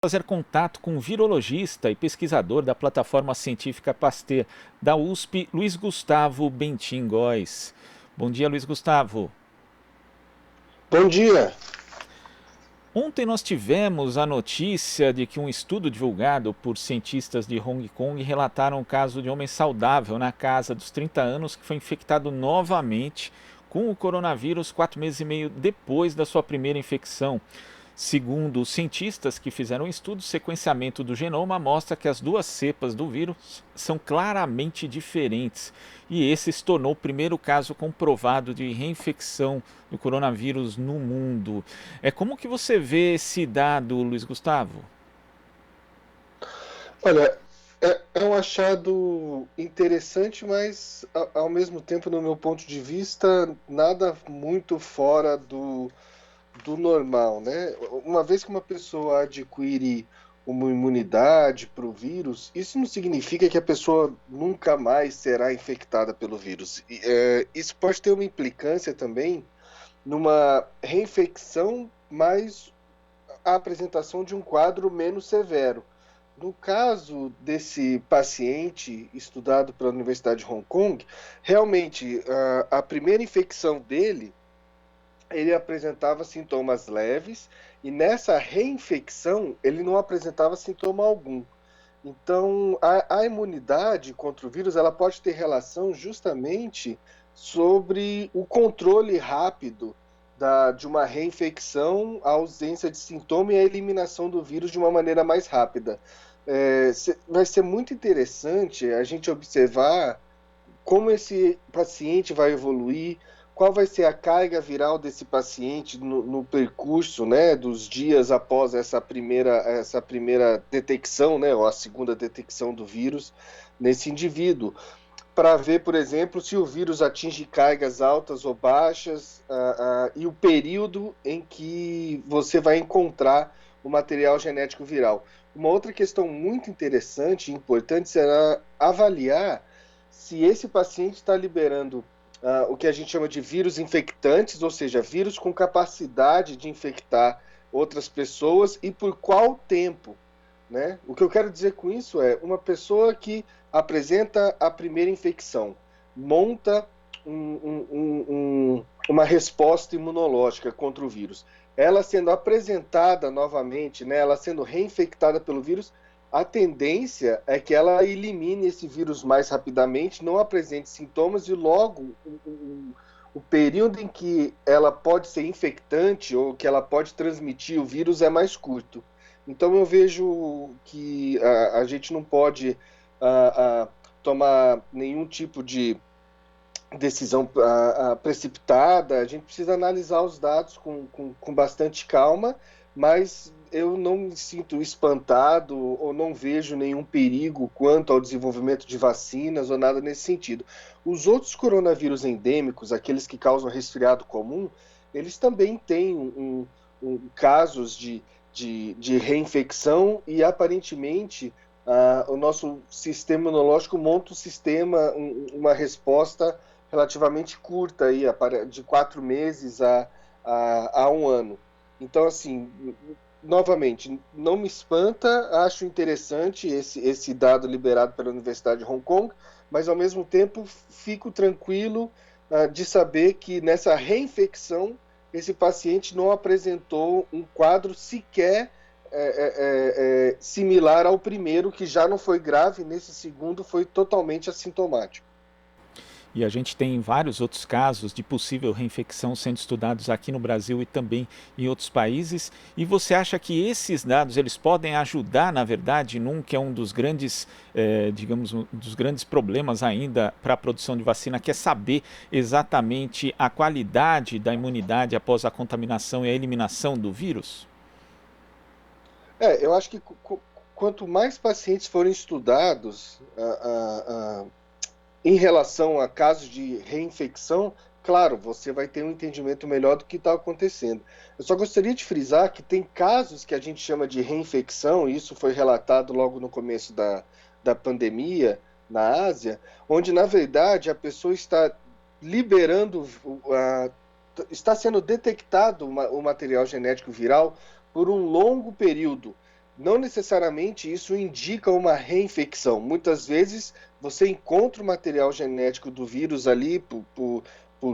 Fazer contato com o virologista e pesquisador da plataforma científica Pasteur da USP, Luiz Gustavo Bentin Góes. Bom dia, Luiz Gustavo. Bom dia. Ontem nós tivemos a notícia de que um estudo divulgado por cientistas de Hong Kong relataram um caso de homem saudável na casa dos 30 anos que foi infectado novamente com o coronavírus 4 meses e meio depois da sua primeira infecção. Segundo os cientistas que fizeram o estudo, o sequenciamento do genoma mostra que as duas cepas do vírus são claramente diferentes. E esse se tornou o primeiro caso comprovado de reinfecção do coronavírus no mundo. Como que você vê esse dado, Luiz Gustavo? Olha, é um achado interessante, mas ao mesmo tempo, no meu ponto de vista, nada muito fora do normal, né? Uma vez que uma pessoa adquire uma imunidade para o vírus, isso não significa que a pessoa nunca mais será infectada pelo vírus. Isso pode ter uma implicância também numa reinfecção, mas a apresentação de um quadro menos severo. No caso desse paciente estudado pela Universidade de Hong Kong, realmente a primeira infecção dele, ele apresentava sintomas leves e nessa reinfecção ele não apresentava sintoma algum. Então, a imunidade contra o vírus ela pode ter relação justamente sobre o controle rápido de uma reinfecção, a ausência de sintoma e a eliminação do vírus de uma maneira mais rápida. Vai ser muito interessante a gente observar como esse paciente vai evoluir, qual vai ser a carga viral desse paciente no percurso, né, dos dias após essa primeira detecção, né, ou a segunda detecção do vírus nesse indivíduo, para ver, por exemplo, se o vírus atinge cargas altas ou baixas e o período em que você vai encontrar o material genético viral. Uma outra questão muito interessante e importante será avaliar se esse paciente está liberando o que a gente chama de vírus infectantes, ou seja, vírus com capacidade de infectar outras pessoas e por qual tempo, né? O que eu quero dizer com isso é uma pessoa que apresenta a primeira infecção, monta uma resposta imunológica contra o vírus. Ela sendo apresentada novamente, né, ela sendo reinfectada pelo vírus, a tendência é que ela elimine esse vírus mais rapidamente, não apresente sintomas e logo o período em que ela pode ser infectante ou que ela pode transmitir o vírus é mais curto. Então eu vejo que a gente não pode tomar nenhum tipo de decisão precipitada, a gente precisa analisar os dados com bastante calma, mas eu não me sinto espantado ou não vejo nenhum perigo quanto ao desenvolvimento de vacinas ou nada nesse sentido. Os outros coronavírus endêmicos, aqueles que causam resfriado comum, eles também têm casos de reinfecção e aparentemente o nosso sistema imunológico monta uma resposta relativamente curta, aí, de 4 meses a um ano. Então, assim, novamente, não me espanta, acho interessante esse dado liberado pela Universidade de Hong Kong, mas ao mesmo tempo fico tranquilo de saber que nessa reinfecção esse paciente não apresentou um quadro sequer similar ao primeiro, que já não foi grave, nesse segundo foi totalmente assintomático. E a gente tem vários outros casos de possível reinfecção sendo estudados aqui no Brasil e também em outros países. E você acha que esses dados eles podem ajudar, na verdade, num que é um dos grandes, digamos, um dos grandes problemas ainda para a produção de vacina, que é saber exatamente a qualidade da imunidade após a contaminação e a eliminação do vírus? Eu acho que quanto mais pacientes forem estudados em relação a casos de reinfecção, claro, você vai ter um entendimento melhor do que está acontecendo. Eu só gostaria de frisar que tem casos que a gente chama de reinfecção, e isso foi relatado logo no começo da pandemia na Ásia, onde na verdade a pessoa está liberando, está sendo detectado o material genético viral por um longo período. não necessariamente isso indica uma reinfecção. Muitas vezes você encontra o material genético do vírus ali por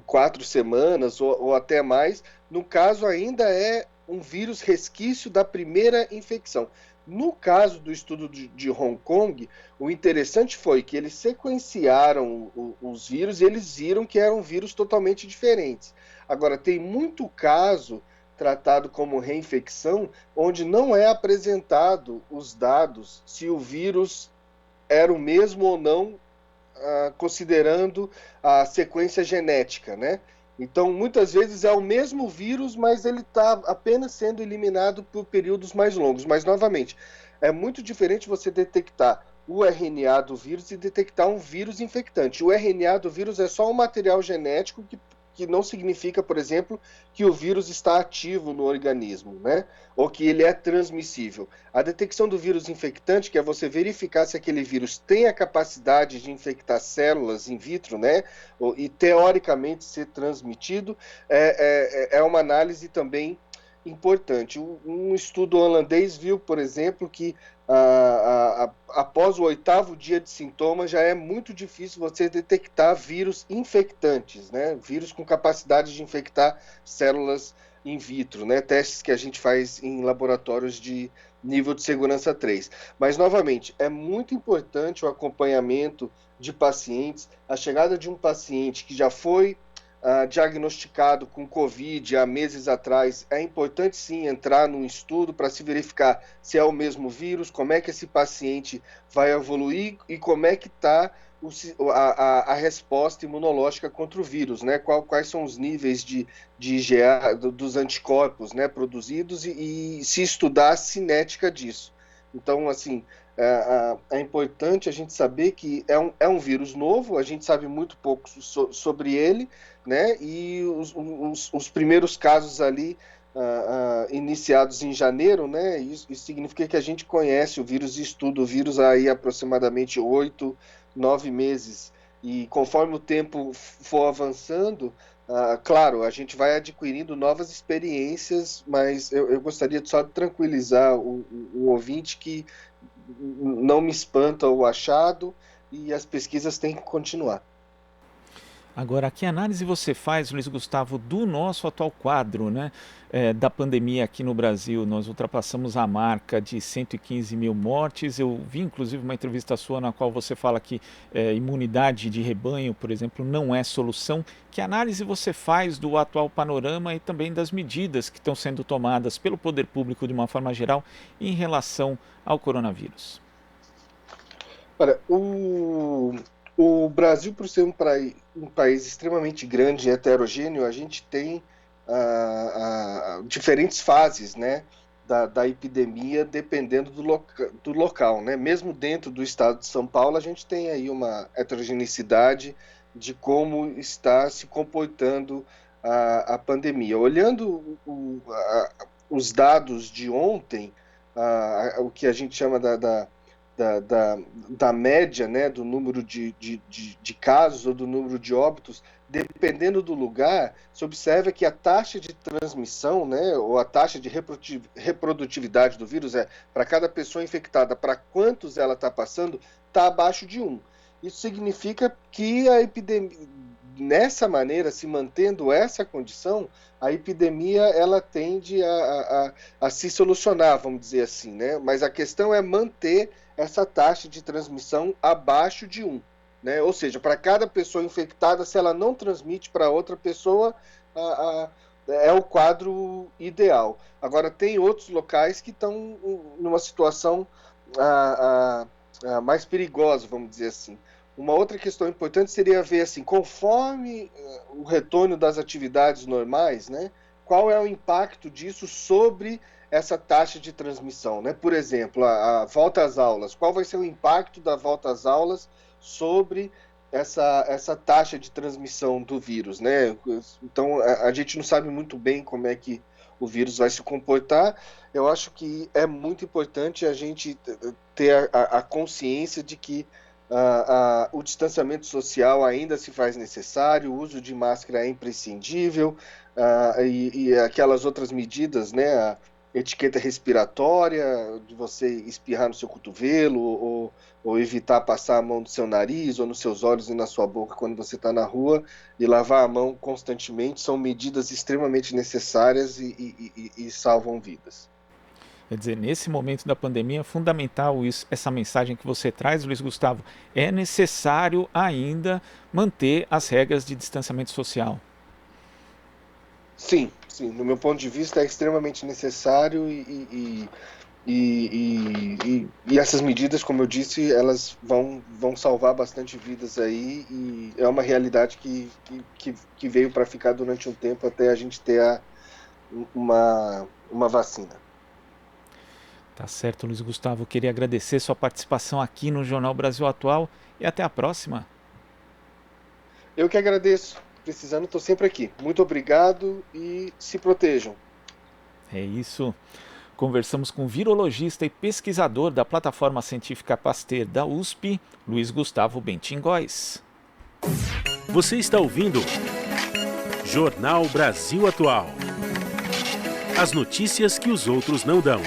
4 semanas ou até mais. No caso, ainda é um vírus resquício da primeira infecção. No caso do estudo de Hong Kong, o interessante foi que eles sequenciaram os vírus e eles viram que eram vírus totalmente diferentes. Agora, tem muito caso tratado como reinfecção, onde não é apresentado os dados se o vírus era o mesmo ou não, considerando a sequência genética, né? Então, muitas vezes é o mesmo vírus, mas ele está apenas sendo eliminado por períodos mais longos. Mas, novamente, é muito diferente você detectar o RNA do vírus e detectar um vírus infectante. O RNA do vírus é só um material genético que não significa, por exemplo, que o vírus está ativo no organismo, né? Ou que ele é transmissível. A detecção do vírus infectante, que é você verificar se aquele vírus tem a capacidade de infectar células in vitro, né? E teoricamente ser transmitido, é uma análise também importante. Um estudo holandês viu, por exemplo, que após o 8º dia de sintomas já é muito difícil você detectar vírus infectantes, né? Vírus com capacidade de infectar células in vitro, né? Testes que a gente faz em laboratórios de nível de segurança 3. Mas, novamente, é muito importante o acompanhamento de pacientes. A chegada de um paciente que já foi diagnosticado com Covid há meses atrás, é importante sim entrar num estudo para se verificar se é o mesmo vírus, como é que esse paciente vai evoluir e como é que está a resposta imunológica contra o vírus, né? Quais são os níveis de IgA, dos anticorpos, né, produzidos e se estudar a cinética disso. Então, assim, é importante a gente saber que é um vírus novo, a gente sabe muito pouco sobre ele, né? E os primeiros casos ali iniciados em janeiro, né? Isso significa que a gente conhece o vírus e estuda o vírus há aí aproximadamente 8, 9 meses. E conforme o tempo for avançando, claro, a gente vai adquirindo novas experiências, mas eu gostaria só de tranquilizar o ouvinte que não me espanta o achado e as pesquisas têm que continuar. Agora, que análise você faz, Luiz Gustavo, do nosso atual quadro, né, da pandemia aqui no Brasil? Nós ultrapassamos a marca de 115 mil mortes. Eu vi, inclusive, uma entrevista sua na qual você fala que imunidade de rebanho, por exemplo, não é solução. Que análise você faz do atual panorama e também das medidas que estão sendo tomadas pelo poder público de uma forma geral em relação ao coronavírus? Olha, o Brasil, por ser um país extremamente grande e heterogêneo, a gente tem diferentes fases, né, da epidemia, dependendo do local, né? Mesmo dentro do estado de São Paulo, a gente tem aí uma heterogeneidade de como está se comportando a pandemia. Olhando os dados de ontem, o que a gente chama da, da, da média, né, do número de casos ou do número de óbitos, dependendo do lugar, se observa que a taxa de transmissão, né, ou a taxa de reprodutividade do vírus para cada pessoa infectada, para quantos ela está passando, está abaixo de 1. Isso significa que a epidemia, nessa maneira, se mantendo essa condição, a epidemia ela tende a se solucionar, vamos dizer assim, né? Mas a questão é manter essa taxa de transmissão abaixo de 1. Né? Ou seja, para cada pessoa infectada, se ela não transmite para outra pessoa, é o quadro ideal. Agora, tem outros locais que estão numa situação mais perigosa, vamos dizer assim. Uma outra questão importante seria ver, assim, conforme o retorno das atividades normais, né, qual é o impacto disso sobre essa taxa de transmissão, né? Por exemplo, a volta às aulas. Qual vai ser o impacto da volta às aulas sobre essa taxa de transmissão do vírus, né? Então, a gente não sabe muito bem como é que o vírus vai se comportar. Eu acho que é muito importante a gente ter a consciência de que o distanciamento social ainda se faz necessário, o uso de máscara é imprescindível, e aquelas outras medidas, né? etiqueta respiratória, de você espirrar no seu cotovelo, ou evitar passar a mão no seu nariz, ou nos seus olhos e na sua boca quando você está na rua, e lavar a mão constantemente, são medidas extremamente necessárias e salvam vidas. Quer dizer, nesse momento da pandemia é fundamental isso, essa mensagem que você traz, Luiz Gustavo. É necessário ainda manter as regras de distanciamento social. Sim, sim, no meu ponto de vista é extremamente necessário e essas medidas, como eu disse, elas vão salvar bastante vidas aí e é uma realidade que veio para ficar durante um tempo até a gente ter uma vacina. Tá certo, Luiz Gustavo. Queria agradecer sua participação aqui no Jornal Brasil Atual e até a próxima. Eu que agradeço. Precisando, estou sempre aqui. Muito obrigado e se protejam. É isso. Conversamos com o virologista e pesquisador da plataforma científica Pasteur da USP, Luiz Gustavo Bentin Góes. Você está ouvindo Jornal Brasil Atual. As notícias que os outros não dão.